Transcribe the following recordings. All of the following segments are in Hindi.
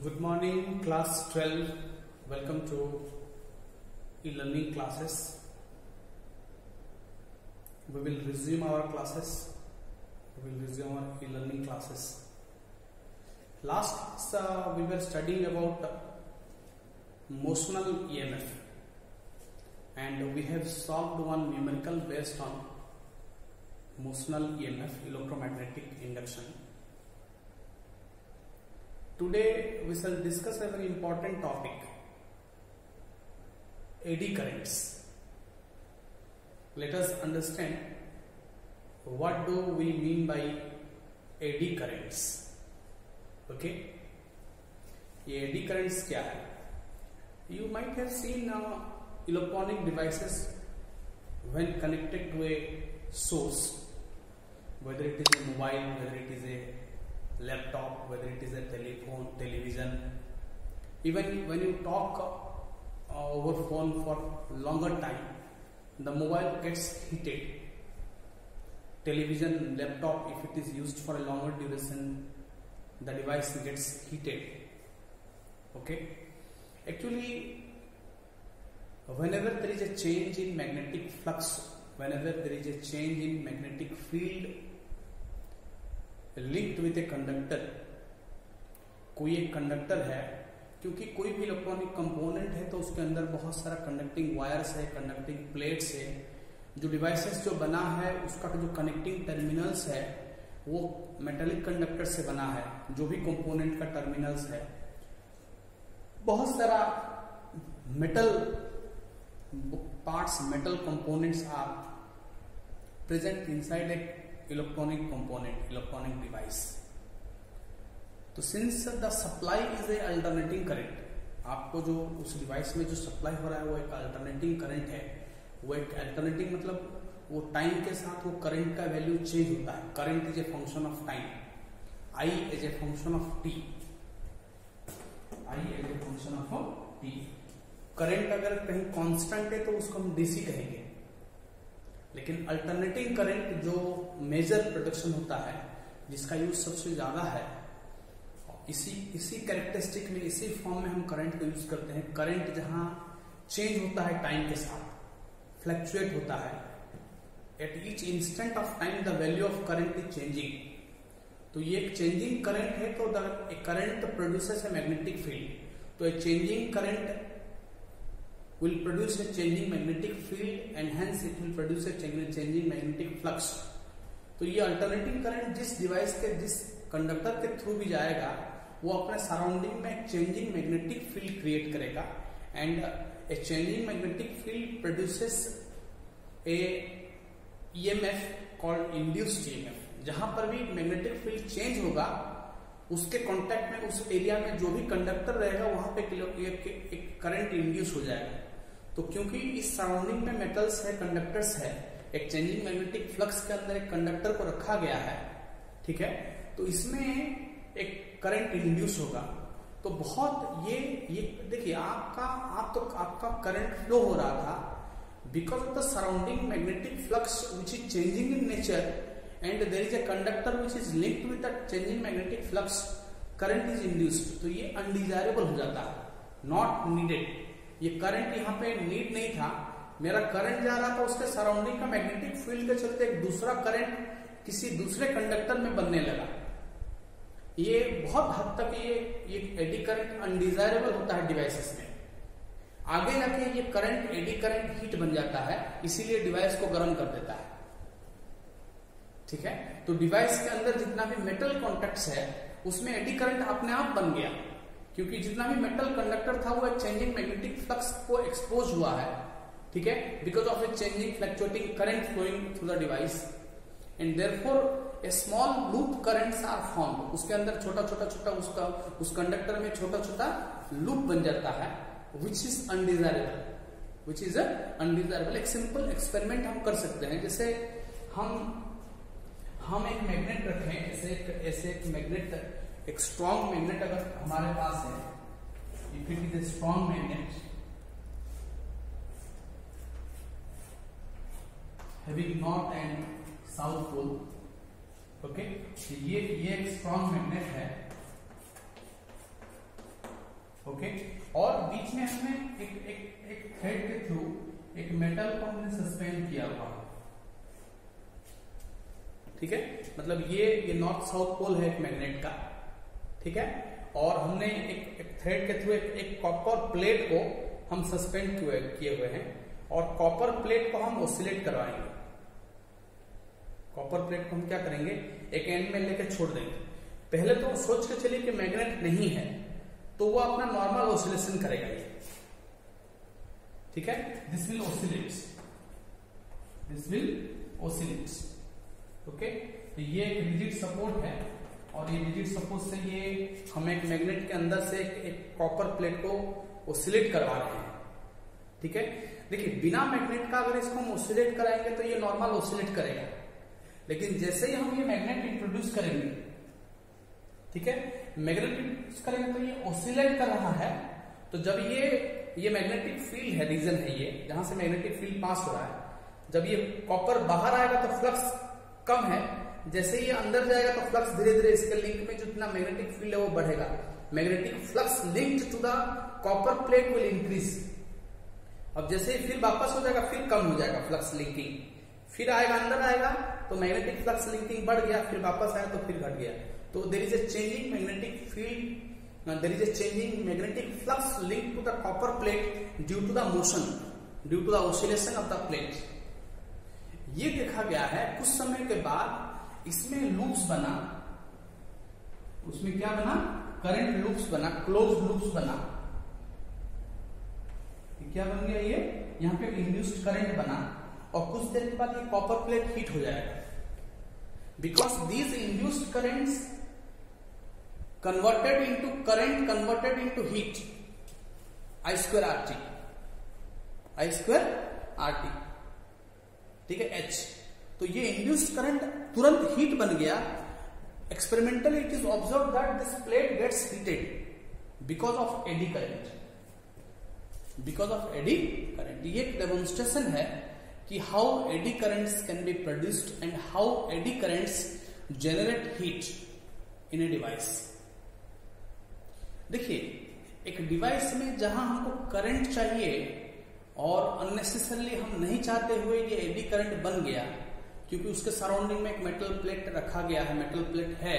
Good morning, class 12. Welcome to e-learning classes. We will resume our classes. We will resume our e-learning classes. Last class we were studying about motional EMF, and we have solved one numerical based on motional EMF, electromagnetic induction. Today we shall discuss a very important topic, eddy currents. Let us understand what do we mean by eddy currents. Okay, ये eddy currents क्या है? You might have seen electronic devices when connected to a source, whether it is a mobile, whether it is a laptop, whether it is a telephone, television. Even when you talk over phone for longer time, the mobile gets heated. Television, laptop, if it is used for a longer duration, the device gets heated. Okay, actually whenever there is a change in magnetic flux, whenever there is a change in magnetic field linked with a conductor, कोई एक कंडक्टर है, क्योंकि कोई भी इलेक्ट्रॉनिक कंपोनेंट है तो उसके अंदर बहुत सारा कंडक्टिंग वायर्स है, कंडक्टिंग प्लेट्स है. जो डिवाइसेस जो बना है उसका जो कनेक्टिंग टर्मिनल्स है वो मेटेलिक कंडक्टर से बना है. जो भी कंपोनेंट का टर्मिनल्स है, बहुत सारा metal parts, metal components are present inside a electronic component, electronic device. तो since the supply is a alternating current, आपको जो उस डिवाइस में जो सप्लाई हो रहा है वो एक अल्टरनेटिंग करंट है. वो एक अल्टरनेटिंग मतलब वो टाइम के साथ वो करंट का वैल्यू चेंज होता है. Current is a function of time, I is a function of T, I is a function of T. Current अगर कहीं कांस्टेंट है तो उसको हम डीसी कहेंगे, लेकिन अल्टरनेटिंग करंट जो मेजर प्रोडक्शन होता है, जिसका यूज सबसे ज्यादा है, इसी कैरेक्टरिस्टिक में, इसी फॉर्म में हम करंट को यूज करते हैं. करंट जहां चेंज होता है टाइम के साथ, फ्लक्चुएट होता है, at each instant of time the value of current is changing. तो ये एक चेंजिंग करंट है, तो the current produces a magnetic field. तो a changing current will produce a changing magnetic field and hence it will produce a changing magnetic flux. तो ये अल्टरनेटिंग करंट जिस डिवाइस के, जिस कंडक्टर के थ्रू भी जाएगा, वो अपने सराउंडिंग में एक चेंजिंग मैग्नेटिक फील्ड क्रिएट करेगा. And A changing magnetic field produces A EMF called induced EMF. जहां पर भी मैग्नेटिक फील्ड चेंज होगा, उसके कांटेक्ट में, उस एरिया में जो भी कंडक्टर रहेगा वहां पे एक करंट इंड्यूस हो जाएगा. तो क्योंकि इस सराउंडिंग में मेटल्स है, कंडक्टर्स है, एक चेंजिंग मैग्नेटिक फ्लक्स के अंदर एक कंडक्टर को रखा गया है, ठीक है, तो इसमें एक करंट इंड्यूस होगा. तो बहुत ये देखिए, आपका करंट फ्लो हो रहा था because of the surrounding magnetic flux which is changing in nature, and there is a conductor which is linked with that changing magnetic flux, current is induced. तो ये undesirable हो जाता है, not needed. ये करंट यहाँ पे नीड नहीं था. मेरा करंट जा रहा था, उसके सराउंडिंग का मैग्नेटिक फील्ड के चलते एक दूसरा करंट किसी दूसरे कंडक्टर में बनने लगा. ये बहुत हद तक ये एडी करंट अनडिजायरेबल होता है डिवाइसेस में. आगे जाके ये करंट, एडी करंट हीट बन जाता है, इसीलिए डिवाइस को गर्म कर देता है. ठीक है, तो डिवाइस के अंदर जितना भी मेटल कॉन्टेक्ट्स है उसमें एडी करंट अपने आप बन गया, क्योंकि जितना भी मेटल कंडक्टर था वो एक चेंजिंग मैग्नेटिक फ्लक्स को एक्सपोज हुआ है. ठीक है, because of a changing fluctuating current flowing through the device, and therefore a small loop currents are formed. उसके अंदर छोटा छोटा उस कंडक्टर में छोटा छोटा लूप बन जाता है, which is undesirable, which is undesirable. एक सिंपल एक्सपेरिमेंट हम कर सकते हैं. जैसे हम एक मैग्नेट रखें, ऐसे एक मैग्नेट, एक स्ट्रॉन्ग मैग्नेट अगर हमारे पास है, if it is a strong magnet having north and south pole, okay, ये एक स्ट्रॉन्ग मैग्नेट है. बीच में हमने एक थ्रेड के थ्रू एक मेटल को हमने सस्पेंड किया हुआ, ठीक है। मतलब ये नॉर्थ साउथ पोल है एक मैग्नेट का, ठीक है। और हमने एक थ्रेड के थ्रू एक कॉपर प्लेट को हम सस्पेंड किए हुए हैं और कॉपर प्लेट को हम ऑसिलेट करवाएंगे। कॉपर प्लेट को हम क्या करेंगे, एक एंड में लेकर छोड़ देंगे। पहले तो सोच के चलिए कि मैग्नेट नहीं है तो वो अपना नॉर्मल ऑसिलेशन करेगा ये, ठीक है। This will oscillate, this will oscillate, okay. तो ये एक रिजिड सपोर्ट है और ये रिजिड सपोर्ट से ये हम एक मैग्नेट के अंदर से एक कॉपर प्लेट को ऑसिलेट करवा रहे हैं, ठीक है। देखिए बिना मैग्नेट का अगर इसको हम ऑसिलेट कराएंगे तो ये नॉर्मल ऑसिलेट करेगा, लेकिन जैसे ही हम ये मैग्नेट इंट्रोड्यूस करेंगे, ठीक है, मैग्नेट इंट्रोड्यूस करेंगे तो ये ऑसिलेट कर रहा है। तो जब ये मैग्नेटिक फील्ड है, रीजन है ये जहां से मैग्नेटिक फील्ड पास हो रहा है, जब ये कॉपर बाहर आएगा तो फ्लक्स कम है, जैसे ये अंदर जाएगा तो फ्लक्स धीरे धीरे इसके लिंक में जितना मैग्नेटिक फील्ड है वो बढ़ेगा। Magnetic flux linked to the copper plate will increase. अब जैसे ही फिर वापस हो जाएगा फिर कम हो जाएगा फ्लक्स लिंकिंग, फिर आएगा अंदर आएगा तो मैग्नेटिक फ्लक्स लिंकिंग बढ़ गया, फिर वापस आया तो फिर घट गया। तो there is a changing magnetic field, there is a changing magnetic flux linked to the copper plate due to the motion, due to the oscillation of the plate. ये देखा गया है। कुछ समय के बाद इसमें लूप्स बना, उसमें क्या बना, करंट लूप्स बना, क्लोज लूप्स बना। क्या बन गया ये, यहां पे इंड्यूस्ड करंट बना और कुछ देर के बाद ये कॉपर प्लेट हीट हो जाएगा। Because these induced currents converted into current converted into heat, I square R T, ठीक है, H। तो ये इंड्यूस्ड करंट तुरंत हीट बन गया। Experimentally it is observe that this plate gets heated because of eddy current, because of eddy current. ये एक डेमोन्स्ट्रेशन है कि how eddy currents can be produced and how eddy currents generate heat in a device. देखिए एक डिवाइस में जहां हमको करंट चाहिए और अननेसेसरली हम नहीं चाहते हुए ये एडी करंट बन गया, क्योंकि उसके सराउंडिंग में एक मेटल प्लेट रखा गया है, मेटल प्लेट है,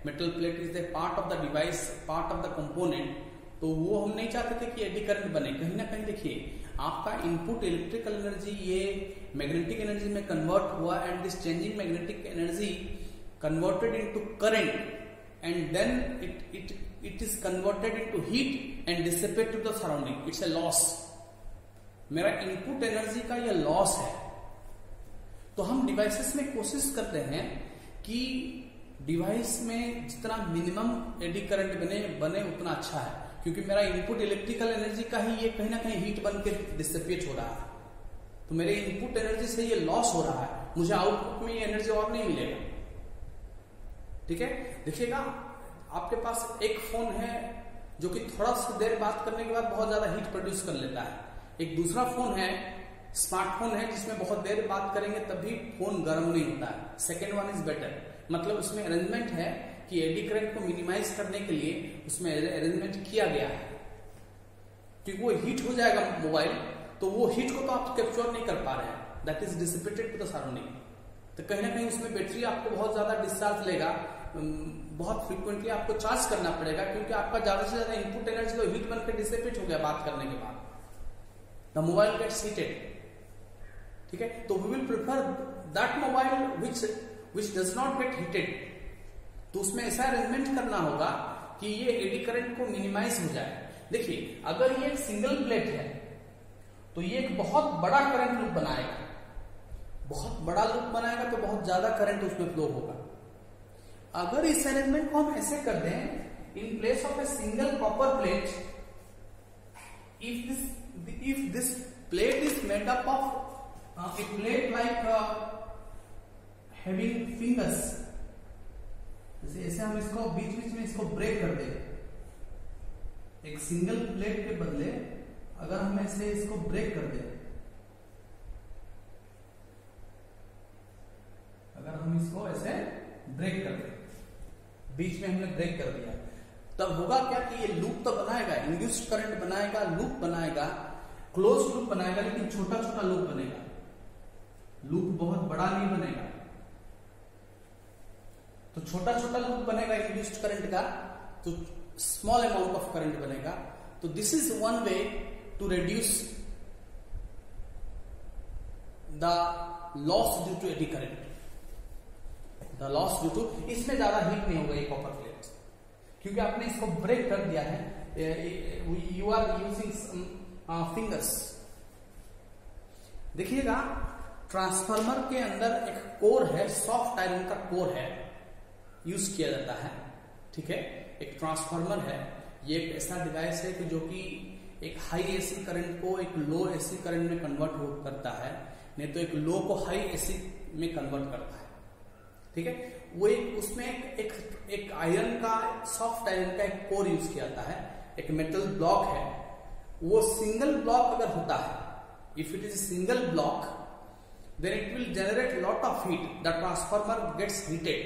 metal plate is the part of the device, part of the component. तो वो हम नहीं चाहते थे कि एडी करंट बने। कहीं ना कहीं देखिए आपका इनपुट इलेक्ट्रिकल एनर्जी ये मैग्नेटिक एनर्जी में कन्वर्ट हुआ and this changing magnetic energy converted into current and then it is converted into heat and dissipate to the surrounding. It's a loss. मेरा इनपुट एनर्जी का ये लॉस है। तो हम डिवाइसेस में कोशिश करते हैं कि डिवाइस में जितना मिनिमम एडी करंट बने उतना अच्छा है, क्योंकि मेरा इनपुट इलेक्ट्रिकल एनर्जी का ही ये कहीं ना कहीं हीट बन के डिसिपेट हो रहा है। तो मेरे इनपुट एनर्जी से ये लॉस हो रहा है, मुझे आउटपुट में ये एनर्जी और नहीं मिलेगा, ठीक है। देखिएगा आपके पास एक फोन है जो कि थोड़ा सा देर बात करने के बाद बहुत ज्यादा हीट प्रोड्यूस कर लेता है। एक दूसरा फोन है, स्मार्टफोन है, जिसमें बहुत देर बात करेंगे तभी फोन गर्म नहीं होता है। Second one is better. मतलब उसमें अरेंजमेंट है कि एडी करंट को मिनिमाइज करने के लिए उसमें अरेंजमेंट किया गया है, क्योंकि वो हीट हो जाएगा मोबाइल, तो वो हीट को तो आप कैप्चर नहीं कर पा रहे हैं, that is dissipated to the surrounding. तो कहीं ना कहीं उसमें बैटरी आपको बहुत ज्यादा डिस्चार्ज लेगा, बहुत फ्रिक्वेंटली आपको चार्ज करना पड़ेगा, क्योंकि आपका ज्यादा से ज्यादा इनपुट एनर्जी तो हीट बनकर डिसिपेट हो गया बात करने के बाद। द मोबाइल गेट्स हीटेड, ठीक है। तो we will prefer that mobile which does not get heated. तो उसमें ऐसा अरेंजमेंट करना होगा कि ये एडी करंट को मिनिमाइज हो जाए। देखिए अगर ये एक सिंगल प्लेट है तो ये एक बहुत बड़ा करंट लूप बनाएगा, बहुत बड़ा लूप बनाएगा तो बहुत ज्यादा करंट उसमें फ्लो होगा। अगर इस अरेंजमेंट को हम ऐसे कर दें, in place of a single copper plate, if this plate is made up of a plate like having fingers, जैसे ऐसे हम इसको बीच बीच में इसको ब्रेक कर दें, एक सिंगल प्लेट के बदले अगर हम ऐसे इसको ब्रेक कर दें, अगर हम इसको ऐसे ब्रेक कर दें, बीच में हमने ब्रेक कर दिया, तब होगा क्या कि ये लूप तो बनाएगा, इंड्यूस्ड करंट बनाएगा, लूप बनाएगा, क्लोज लूप बनाएगा, लेकिन छोटा छोटा लूप बनेगा, लूप बहुत बड़ा नहीं बनेगा। तो छोटा छोटा लूप बनेगा इंड्यूस्ड करंट का, तो स्मॉल अमाउंट ऑफ करंट बनेगा। तो this is one way to reduce the loss due to eddy current. The loss due to, इसमें ज्यादा हीट नहीं होगा ये कॉपर प्लेट, क्योंकि आपने इसको ब्रेक कर दिया है। You are using fingers. देखिएगा ट्रांसफार्मर के अंदर एक कोर है, सॉफ्ट आयरन का कोर है, यूज किया जाता है। ठीक है, एक ट्रांसफार्मर है, ये एक ऐसा डिवाइस है कि जो कि एक हाई एसी करंट को एक लो एसी करंट में कन्वर्ट करता है, नहीं तो एक लो को हाई एसी में कन्वर्ट करता है। ठीक है, वो उसमें एक आयरन का, सॉफ्ट आयरन का एक कोर यूज किया जाता है, एक मेटल ब्लॉक है। वो सिंगल ब्लॉक अगर होता है, if it is single block, then it will generate lot of heat, the transformer gets heated,